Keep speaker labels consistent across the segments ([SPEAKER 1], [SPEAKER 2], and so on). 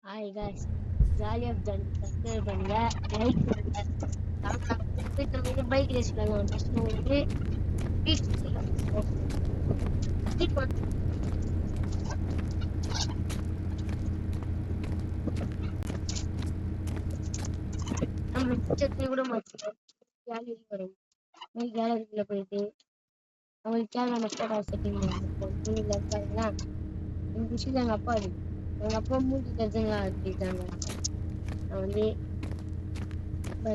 [SPEAKER 1] Hi guys, ஜாலியாக jolly subscribe பண்ணுங்க, like பண்ணுங்க. நம்ம பைக் ரேஸ் விளாடலாம். ஃபர்ஸ்ட் நம்ம வந்து நம்ம பிக்சர்ஸ்லேயே கூட மாற்றிக்கலாம். கேலரி வரும். கேலரிக்குள்ள போயிட்டு அவங்களுக்கு தேவையான ஃபோட்டோ செட்டிங் இருக்காங்களா. இந்த விஷயம் எங்கள் அப்பா அது எங்கள் அப்பா மூடி கருத்துங்களா அனுப்பிட்டாங்க. நான் வந்து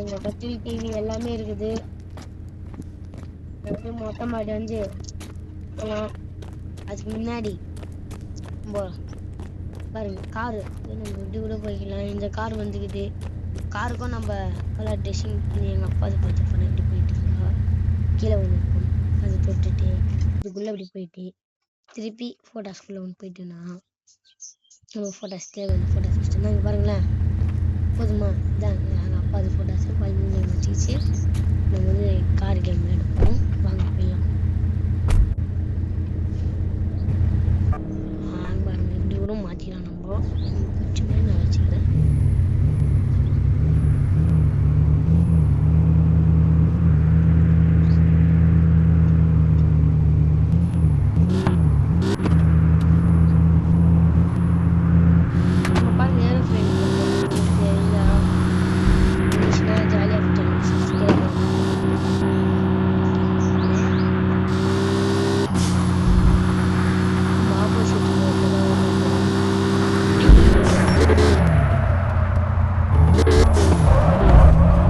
[SPEAKER 1] இந்த கட்டில் டிவி எல்லாமே இருக்குது. நான் வந்து மொட்டை மாடி வந்து போகலாம். அதுக்கு முன்னாடி நம்ம பாருங்க காரு நம்ம இப்படி கூட போய்க்கலாம். இந்த கார் வந்துக்குது. காருக்கும் நம்ம கலர் ட்ரெஸ்ஸிங் பண்ணி எங்கள் அப்பா அதை பார்த்து போனேன். இப்படி போயிட்டு கீழே ஒன்று இருக்கும், அதை தொட்டுட்டு இதுக்குள்ளே இப்படி போயிட்டு திருப்பி ஃபோட்டோஸ்குள்ளே ஒன்று போயிட்டுனா நம்ம ஃபோட்டோஸ் தேவையான ஃபோட்டோஸ் வச்சுட்டு இங்கே பாருங்களேன். போதுமா? இதான் எங்கள் அப்பா அது ஃபோட்டோஸை 13 வச்சுக்கிச்சு நம்ம வந்து கார் கேம் எடுப்போம்.